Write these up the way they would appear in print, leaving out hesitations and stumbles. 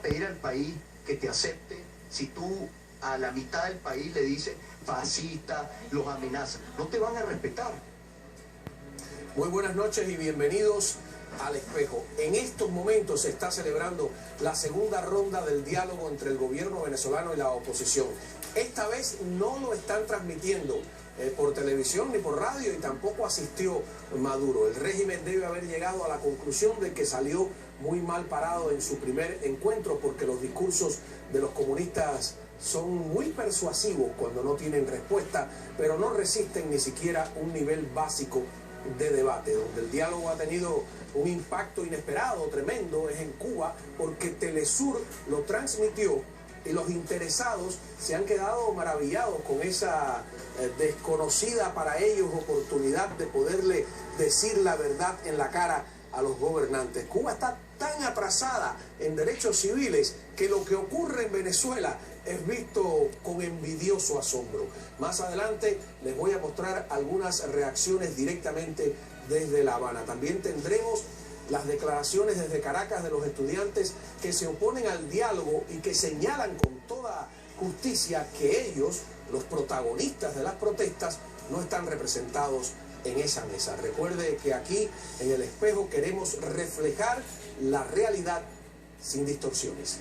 pedir al país que te acepte si tú a la mitad del país le dices fascista, los amenazas? No te van a respetar. Muy buenas noches y bienvenidos al Espejo. En estos momentos se está celebrando la segunda ronda del diálogo entre el gobierno venezolano y la oposición. Esta vez no lo están transmitiendo por televisión ni por radio y tampoco asistió Maduro. El régimen debe haber llegado a la conclusión de que salió muy mal parado en su primer encuentro, porque los discursos de los comunistas son muy persuasivos cuando no tienen respuesta, pero no resisten ni siquiera un nivel básico de debate. Donde el diálogo ha tenido un impacto inesperado, tremendo, es en Cuba, porque Telesur lo transmitió y los interesados se han quedado maravillados con esa desconocida para ellos oportunidad de poderle decir la verdad en la cara a los gobernantes. Cuba está tan atrasada en derechos civiles que lo que ocurre en Venezuela es visto con envidioso asombro. Más adelante les voy a mostrar algunas reacciones directamente desde La Habana. También tendremos las declaraciones desde Caracas de los estudiantes que se oponen al diálogo y que señalan con toda justicia que ellos, los protagonistas de las protestas, no están representados en esa mesa. Recuerde que aquí en El Espejo queremos reflejar la realidad sin distorsiones.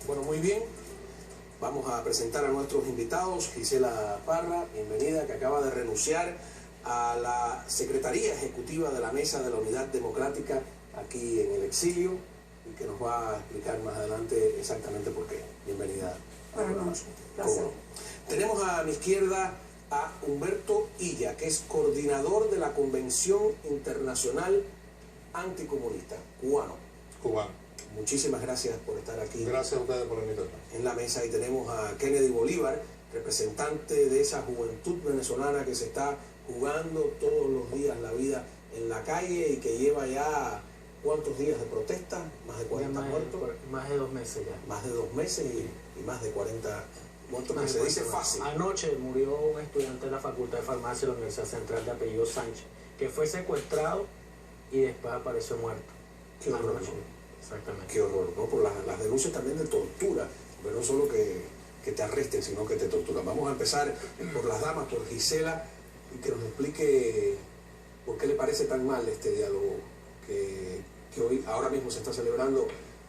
Bueno, muy bien. Vamos a presentar a nuestros invitados. Gisela Parra, bienvenida, que acaba de renunciar a la Secretaría Ejecutiva de la Mesa de la Unidad Democrática aquí en el exilio y que nos va a explicar más adelante exactamente por qué. Bienvenida. Buenas noches. Placer. Tenemos a mi izquierda a Humberto Illa, que es coordinador de la Convención Internacional Anticomunista, cubano. Cubano. Muchísimas gracias por estar aquí. Gracias a ustedes por invitarme. En la mesa. Y tenemos a Kennedy Bolívar, representante de esa juventud venezolana que se está jugando todos los días la vida en la calle y que lleva ya ¿cuántos días de protesta? Más de 40 muertos. Más de 2 meses ya. Más de 2 meses y más de 40 muertos, que se dice fácil. Anoche murió un estudiante de la Facultad de Farmacia de la Universidad Central de apellido Sánchez, que fue secuestrado y después apareció muerto. Qué horror, Anoche. ¿no? Exactamente. Qué horror, ¿no? Por las denuncias también de tortura, pero no solo que te arresten, sino que te torturan. Vamos a empezar por las damas, por Gisela, y que nos explique por qué le parece tan mal este diálogo que hoy, ahora mismo se está celebrando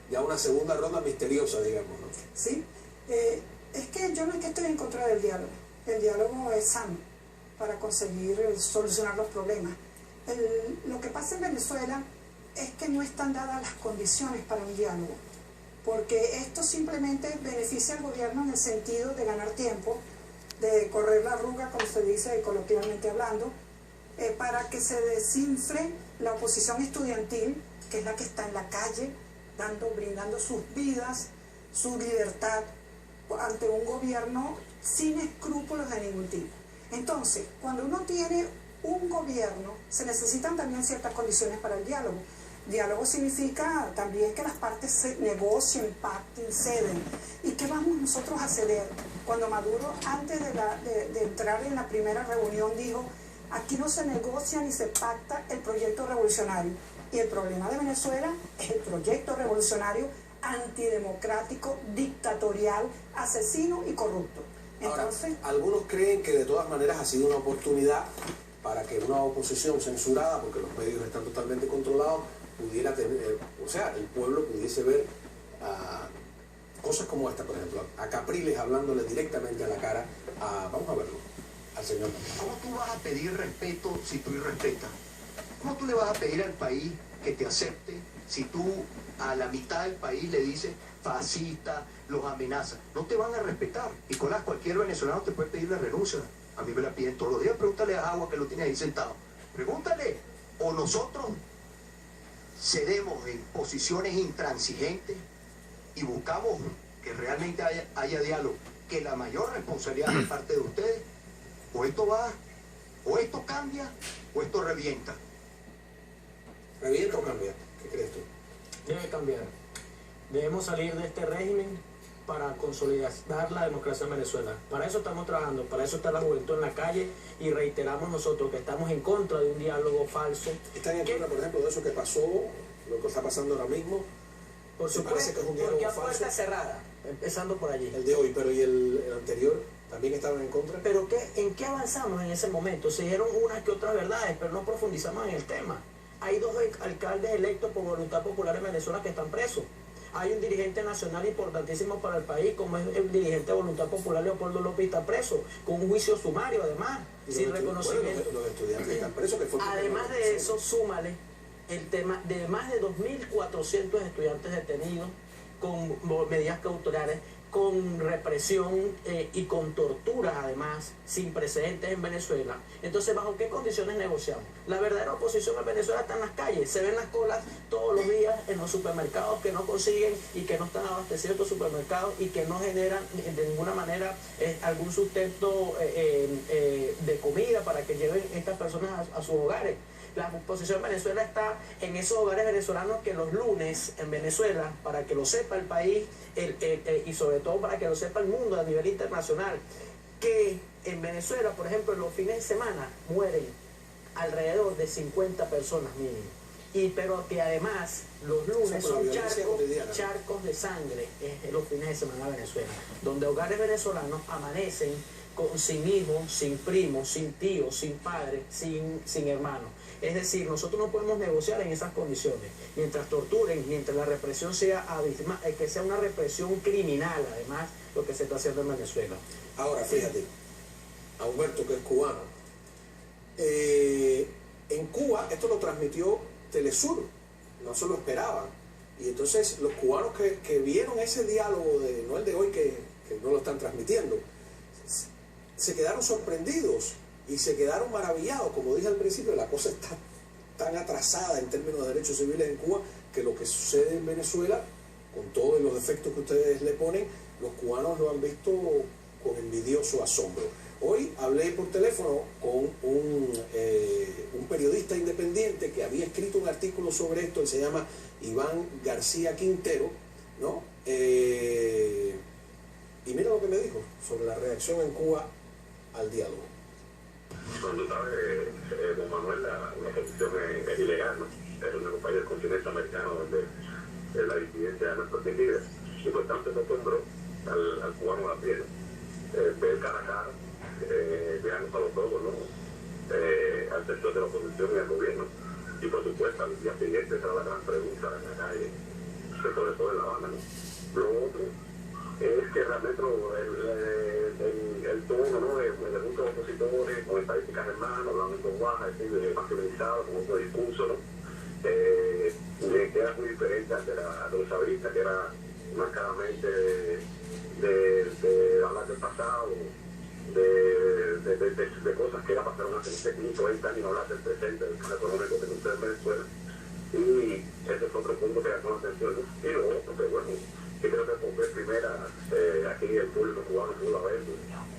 ya una segunda ronda misteriosa, digamos, ¿no? Sí, es que yo no es que estoy en contra del diálogo. El diálogo es sano para conseguir solucionar los problemas. Lo que pasa en Venezuela es que no están dadas las condiciones para un diálogo, porque esto simplemente beneficia al gobierno en el sentido de ganar tiempo, de correr la arruga, como se dice coloquialmente hablando, para que se desinfle la oposición estudiantil, que es la que está en la calle, brindando sus vidas, su libertad, ante un gobierno sin escrúpulos de ningún tipo. Entonces, cuando uno tiene un gobierno, se necesitan también ciertas condiciones para el diálogo. Diálogo significa también que las partes se negocien, pacten, ceden. ¿Y qué vamos nosotros a ceder? Cuando Maduro, antes de entrar en la primera reunión, dijo: aquí no se negocia ni se pacta el proyecto revolucionario. Y el problema de Venezuela es el proyecto revolucionario antidemocrático, dictatorial, asesino y corrupto. Entonces, ahora, algunos creen que de todas maneras ha sido una oportunidad para que una oposición censurada, porque los medios están totalmente controlados, pudiera tener, o sea, el pueblo pudiese ver cosas como esta, por ejemplo, a Capriles hablándole directamente a la cara, vamos a verlo, al señor. ¿Cómo tú vas a pedir respeto si tú irrespetas? ¿Cómo tú le vas a pedir al país que te acepte si tú a la mitad del país le dices fascista, los amenazas? No te van a respetar. Nicolás, cualquier venezolano te puede pedir la renuncia. A mí me la piden todos los días. Pregúntale a Agua, que lo tiene ahí sentado. Pregúntale. O nosotros cedemos en posiciones intransigentes y buscamos que realmente haya diálogo, que la mayor responsabilidad de parte de ustedes, o esto cambia, o esto revienta. ¿Revienta o cambia? ¿Qué crees tú? Debe cambiar. Debemos salir de este régimen para consolidar la democracia en Venezuela. Para eso estamos trabajando, para eso está la juventud en la calle y reiteramos nosotros que estamos en contra de un diálogo falso. ¿Están en contra, por ejemplo, de eso que pasó, lo que está pasando ahora mismo? Por supuesto, que es un diálogo porque a falso. puerta cerrada, empezando por allí. El de hoy, pero ¿y el anterior? ¿También estaban en contra? Pero ¿en qué avanzamos en ese momento? Se dijeron unas que otras verdades, pero no profundizamos en el tema. Hay 2 alcaldes electos por voluntad popular en Venezuela que están presos. Hay un dirigente nacional importantísimo para el país, como es el dirigente de Voluntad Popular, Leopoldo López, está preso, con un juicio sumario además, sin reconocimiento. Bueno, los estudiantes están presos, que fue Además de eso, súmale el tema de más de 2.400 estudiantes detenidos con medidas cautelares, con represión y con torturas además, sin precedentes en Venezuela. Entonces, ¿bajo qué condiciones negociamos? La verdadera oposición en Venezuela está en las calles, se ven las colas todos los días en los supermercados que no consiguen y que no están abastecidos estos supermercados y que no generan de ninguna manera algún sustento de comida para que lleven estas personas a sus hogares. La oposición en Venezuela está en esos hogares venezolanos que los lunes en Venezuela, para que lo sepa el país y sobre todo para que lo sepa el mundo a nivel internacional, que en Venezuela, por ejemplo, en los fines de semana mueren alrededor de 50 personas mínimo. Pero que además los lunes son charcos de sangre en los fines de semana en Venezuela, donde hogares venezolanos amanecen sin hijos, sin primos, sin tíos, sin padres, sin hermanos. Es decir, nosotros no podemos negociar en esas condiciones. Mientras torturen, mientras la represión sea abismal, que sea una represión criminal, además, lo que se está haciendo en Venezuela. Ahora, fíjate, a Humberto, que es cubano. En Cuba, esto lo transmitió Telesur, no se lo esperaban. Y entonces los cubanos que vieron ese diálogo, no el de hoy, que no lo están transmitiendo, se quedaron sorprendidos y se quedaron maravillados. Como dije al principio, la cosa está tan atrasada en términos de derechos civiles en Cuba que lo que sucede en Venezuela, con todos los defectos que ustedes le ponen, los cubanos lo han visto con envidioso asombro. Hoy hablé por teléfono con un periodista independiente que había escrito un artículo sobre esto, él se llama Iván García Quintero, ¿no? Y mira lo que me dijo sobre la reacción en Cuba al diálogo. Cuando sabes, don Manuel, la oposición es ilegal, ¿no? Es el único país del continente americano donde la disidencia no es permitida. Y por tanto se acostumbró al cubano a la piel, ver cara a cara, vean para los ojos, ¿no? Al sector de la oposición y al gobierno. Y por supuesto, al día siguiente será la gran pregunta en la calle, sobre todo en La Habana, ¿no? Lo otro es que realmente el tono, ¿no? de muchos opositores con estadísticas hermanas, hablando en voz baja, más civilizado, con otro discurso, ¿no? Que era muy diferente al de los chavistas, que era marcadamente de hablar del pasado, de cosas que pasaron hace 15 o 20 años, hablar del presente, del plan económico que sucede en Venezuela. Y ese es otro punto que llamó la atención. Y lo otro, que bueno, que creo que por vez primera aquí el público cubano pudo haber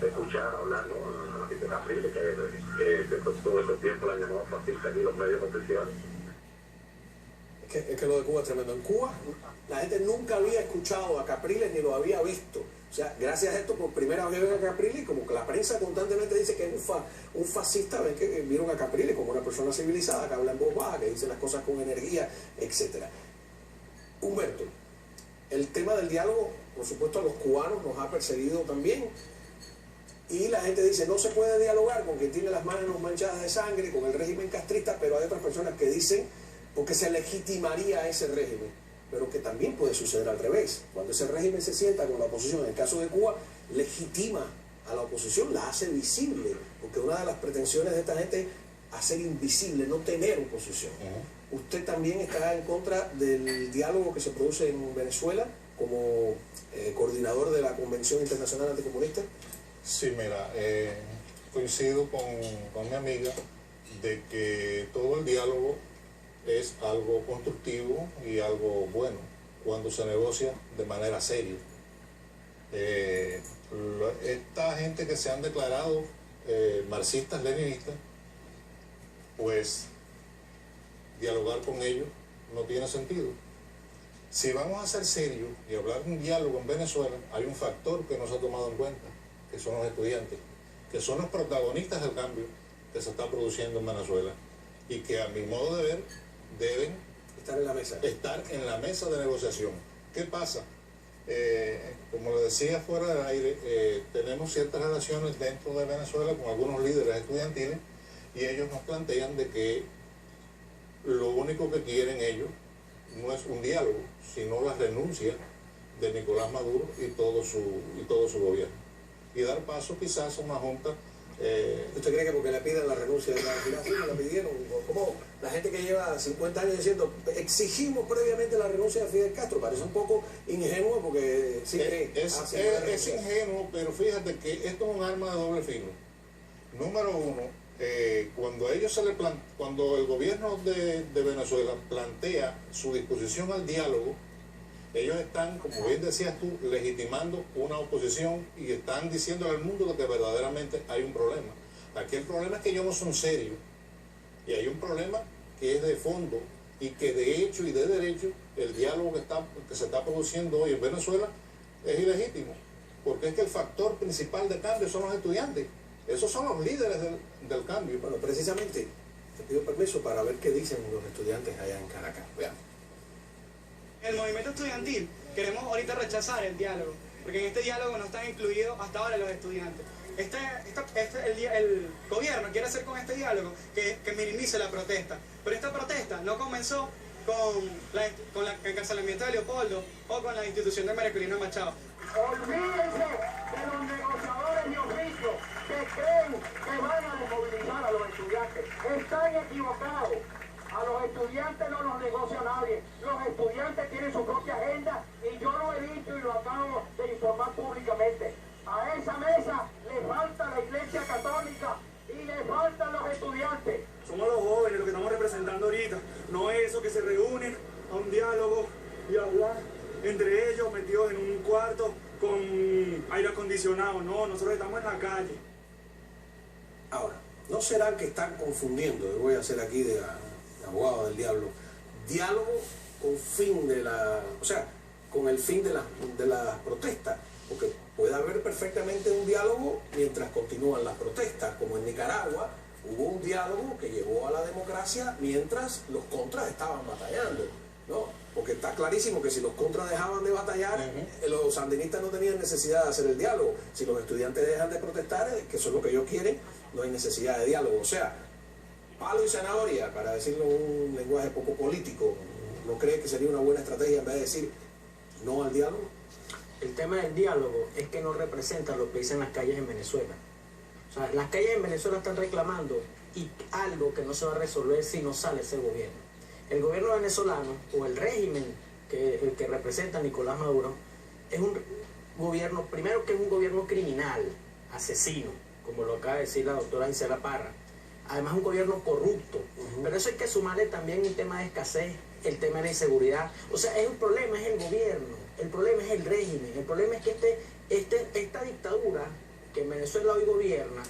escuchar hablar, ¿no? A la gente de Capriles, que todo ese tiempo la han llamado fascista aquí los medios oficiales. Es que lo de Cuba es tremendo. En Cuba la gente nunca había escuchado a Capriles ni lo había visto. O sea, gracias a esto por primera vez ven a Capriles, como que la prensa constantemente dice que es un fascista, ven que vieron a Capriles como una persona civilizada, que habla en voz baja, que dice las cosas con energía, etc. Humberto, el tema del diálogo, por supuesto, a los cubanos nos ha perseguido también. Y la gente dice, no se puede dialogar con quien tiene las manos manchadas de sangre, con el régimen castrista, pero hay otras personas que dicen, porque se legitimaría ese régimen. Pero que también puede suceder al revés. Cuando ese régimen se sienta con la oposición, en el caso de Cuba, legitima a la oposición, la hace visible, porque una de las pretensiones de esta gente es hacer invisible, no tener oposición. Usted también está en contra del diálogo que se produce en Venezuela como coordinador de la Convención Internacional Anticomunista. Sí, mira, coincido con mi amiga de que todo el diálogo es algo constructivo y algo bueno cuando se negocia de manera seria. Esta gente que se han declarado marxistas, leninistas, pues dialogar con ellos no tiene sentido, Si vamos a ser serios y hablar de un diálogo en Venezuela, hay un factor que no se ha tomado en cuenta, que son los estudiantes, que son los protagonistas del cambio que se está produciendo en Venezuela y que a mi modo de ver deben estar en la mesa de negociación. ¿Qué pasa? Como le decía fuera del aire, tenemos ciertas relaciones dentro de Venezuela con algunos líderes estudiantiles y ellos nos plantean de que lo único que quieren ellos no es un diálogo, sino la renuncia de Nicolás Maduro y todo su gobierno. Y dar paso quizás a una junta. ¿Usted cree que porque le piden la renuncia de la sí, me la pidieron? Como la gente que lleva 50 años diciendo, exigimos previamente la renuncia de Fidel Castro, parece un poco ingenuo porque sí es ingenuo, pero fíjate que esto es un arma de doble filo. Número uno, cuando el gobierno de Venezuela plantea su disposición al diálogo, ellos están, como bien decías tú, legitimando una oposición y están diciéndole al mundo que verdaderamente hay un problema. Aquí el problema es que ellos no son serios y hay un problema que es de fondo y que de hecho y de derecho el diálogo que se está produciendo hoy en Venezuela es ilegítimo, porque es que el factor principal de cambio son los estudiantes. Esos son los líderes del cambio. Bueno, precisamente, te pido permiso para ver qué dicen los estudiantes allá en Caracas. Veamos. El movimiento estudiantil queremos ahorita rechazar el diálogo, porque en este diálogo no están incluidos hasta ahora los estudiantes. El gobierno quiere hacer con este diálogo que minimice la protesta, pero esta protesta no comenzó con el encarcelamiento de Leopoldo o con la institución de María Corina Machado. Olvídense de los negociadores de oficio que creen que van a desmovilizar a los estudiantes. Están equivocados. A los estudiantes no los negocia nadie. Los estudiantes tienen su propia agenda y yo lo he dicho y lo acabo de informar públicamente. A esa mesa le falta la Iglesia Católica y le faltan los estudiantes. Somos los jóvenes los que estamos representando ahorita, no eso que se reúnen a un diálogo y a hablar entre ellos metidos en un cuarto con aire acondicionado. No, nosotros estamos en la calle. Ahora, ¿no será que están confundiendo? Yo voy a hacer aquí de abogado del diablo, diálogo con fin con el fin de las protestas, porque puede haber perfectamente un diálogo mientras continúan las protestas, como en Nicaragua hubo un diálogo que llevó a la democracia mientras los contras estaban batallando, ¿no? Porque está clarísimo que si los contras dejaban de batallar, los sandinistas no tenían necesidad de hacer el diálogo. Si los estudiantes dejan de protestar, que eso es lo que ellos quieren, no hay necesidad de diálogo. O sea, palo y zanahoria, para decirlo en un lenguaje poco político. ¿No cree que sería una buena estrategia en vez de decir no al diálogo? El tema del diálogo es que no representa lo que dicen las calles en Venezuela. O sea, las calles en Venezuela están reclamando y algo que no se va a resolver si no sale ese gobierno. El gobierno venezolano, o el régimen que representa Nicolás Maduro, es un gobierno, primero que es un gobierno criminal, asesino, como lo acaba de decir la doctora Gisela Parra. Además, un gobierno corrupto. Pero eso hay que sumarle también el tema de escasez, el tema de la inseguridad. O sea, el problema es el gobierno, el problema es el régimen, el problema es que esta dictadura que en Venezuela hoy gobierna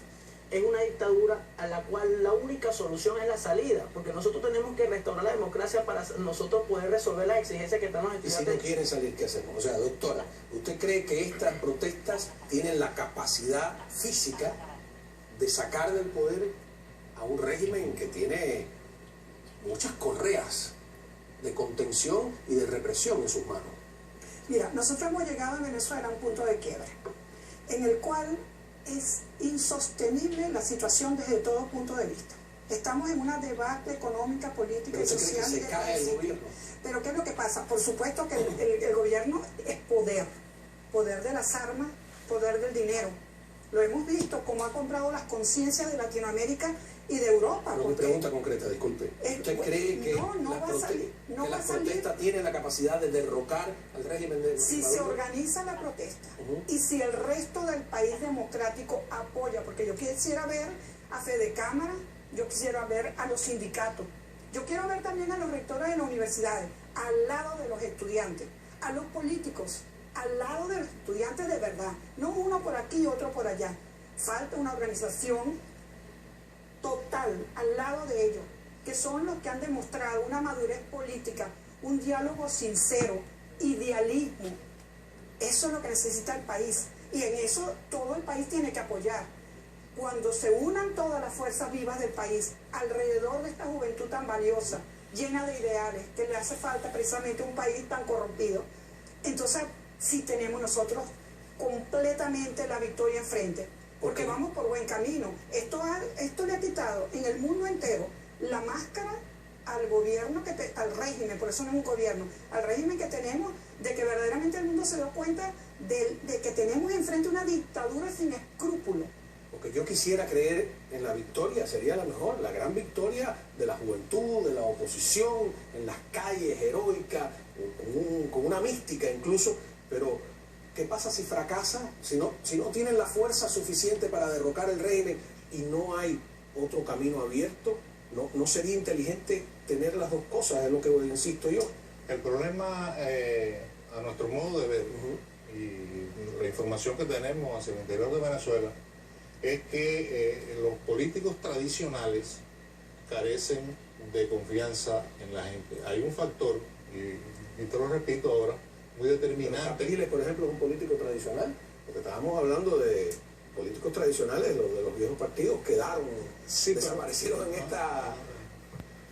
es una dictadura a la cual la única solución es la salida, porque nosotros tenemos que restaurar la democracia para nosotros poder resolver las exigencias que están los estudiantes. Y si no quieren salir, ¿qué hacemos? O sea, doctora, ¿usted cree que estas protestas tienen la capacidad física de sacar del poder a un régimen que tiene muchas correas de contención y de represión en sus manos? Mira, nosotros hemos llegado en Venezuela a un punto de quiebre, en el cual es insostenible la situación desde todo punto de vista. Estamos en una debacle económica, política y social. Se cae el gobierno. Pero ¿qué es lo que pasa? Por supuesto que el gobierno es poder de las armas, poder del dinero. Lo hemos visto cómo ha comprado las conciencias de Latinoamérica y de Europa. Pero mi pregunta concreta, disculpe. ¿Usted cree que la protesta tiene la capacidad de derrocar al régimen de si Maduro? Se organiza la protesta y si el resto del país democrático apoya, porque yo quisiera ver a Fede Cámara, yo quisiera ver a los sindicatos, yo quiero ver también a los rectores de las universidades, al lado de los estudiantes, a los políticos, al lado de los estudiantes de verdad, no uno por aquí y otro por allá. Falta una organización total al lado de ellos, que son los que han demostrado una madurez política, un diálogo sincero, idealismo. Eso es lo que necesita el país. Y en eso todo el país tiene que apoyar. Cuando se unan todas las fuerzas vivas del país alrededor de esta juventud tan valiosa, llena de ideales, que le hace falta precisamente un país tan corrompido, entonces sí tenemos nosotros completamente la victoria enfrente, porque vamos por buen camino. Esto le ha quitado en el mundo entero la máscara al gobierno, al régimen, por eso no es un gobierno, al régimen que tenemos, de que verdaderamente el mundo se dio cuenta de que tenemos enfrente una dictadura sin escrúpulos. Porque yo quisiera creer en la victoria, sería la mejor, la gran victoria de la juventud, de la oposición, en las calles, heroica, con una mística incluso, pero ¿qué pasa si fracasa? Si no tienen la fuerza suficiente para derrocar el régimen y no hay otro camino abierto, no sería inteligente tener las dos cosas, es lo que insisto yo. El problema, a nuestro modo de ver, y la información que tenemos hacia el interior de Venezuela, es que los políticos tradicionales carecen de confianza en la gente. Hay un factor, y te lo repito ahora, muy determinante. Capriles, por ejemplo, es un político tradicional, porque estábamos hablando de políticos tradicionales, los de los viejos partidos quedaron, desaparecieron en esta...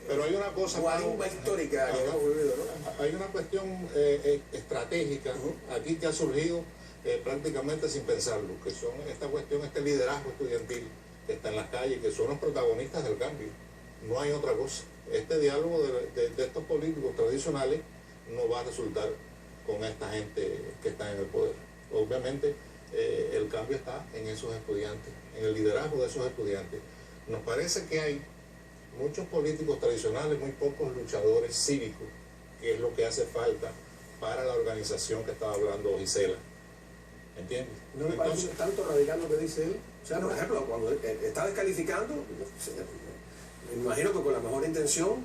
Pero hay una cosa guarimba histórica que hemos vivido, ¿no? Hay una cuestión estratégica aquí que ha surgido prácticamente sin pensarlo, que son esta cuestión, este liderazgo estudiantil que está en las calles, que son los protagonistas del cambio. No hay otra cosa. Este diálogo de estos políticos tradicionales no va a resultar con esta gente que está en el poder. Obviamente el cambio está en esos estudiantes, en el liderazgo de esos estudiantes. Nos parece que hay muchos políticos tradicionales, muy pocos luchadores cívicos, que es lo que hace falta para la organización que estaba hablando Gisela. ¿Entiendes? ¿No me parece tanto radical lo que dice él? O sea, por ejemplo, cuando está descalificando, me imagino que con la mejor intención,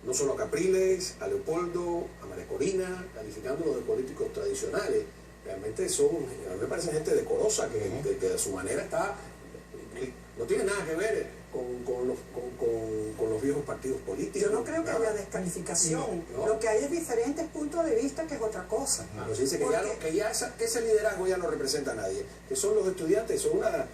no solo a Capriles, a Leopoldo, a María Corina, calificándolos de políticos tradicionales. Realmente a mí me parece gente decorosa, que de su manera está, no tiene nada que ver con los viejos partidos políticos. Yo no creo que haya descalificación. No. Lo que hay es diferentes puntos de vista, que es otra cosa. Pero se dice que ya ese liderazgo ya no representa a nadie, que son los estudiantes, son una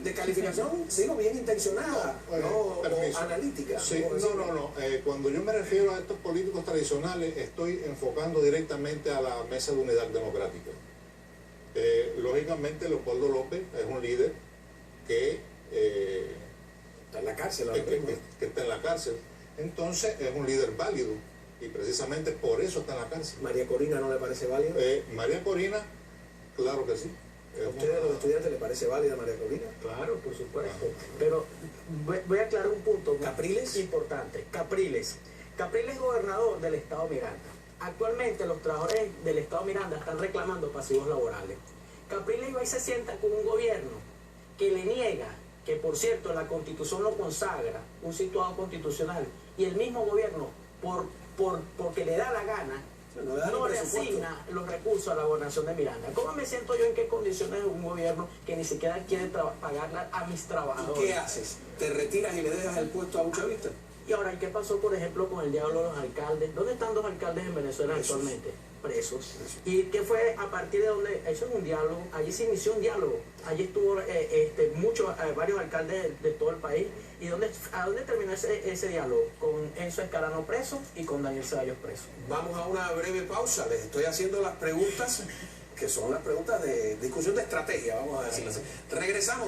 descalificación, digo, bien intencionada, o analítica. Sí, no. Cuando yo me refiero a estos políticos tradicionales, estoy enfocando directamente a la Mesa de Unidad Democrática. Lógicamente, Leopoldo López es un líder que está en la cárcel, que está en la cárcel. Entonces es un líder válido y precisamente por eso está en la cárcel. ¿María Corina no le parece válida? María Corina, claro que sí. ¿A ustedes, los estudiantes, le parece válida María Corina? Claro, por supuesto. Pero voy a aclarar un punto ¿Capriles? Importante. Capriles es gobernador del estado Miranda. Actualmente los trabajadores del estado Miranda están reclamando pasivos laborales. Capriles va y se sienta con un gobierno que le niega, que por cierto la Constitución lo consagra, un situado constitucional, y el mismo gobierno, porque le da la gana, no le asigna los recursos a la gobernación de Miranda. ¿Cómo me siento yo en qué condiciones un gobierno que ni siquiera quiere pagarla a mis trabajadores? ¿Y qué haces? ¿Te retiras y le dejas el puesto a un chavista? Y ahora, ¿qué pasó, por ejemplo, con el diablo de los alcaldes? ¿Dónde están los alcaldes en Venezuela actualmente? Presos. ¿Y qué fue a partir de donde? Eso es un diálogo. Allí se inició un diálogo. Allí estuvo varios alcaldes de todo el país. ¿Y a dónde terminó ese diálogo? Con Enzo Escarano preso y con Daniel Ceballos preso. Vamos a una breve pausa. Les estoy haciendo las preguntas, que son las preguntas de discusión de estrategia, vamos a decirlo así. Regresamos.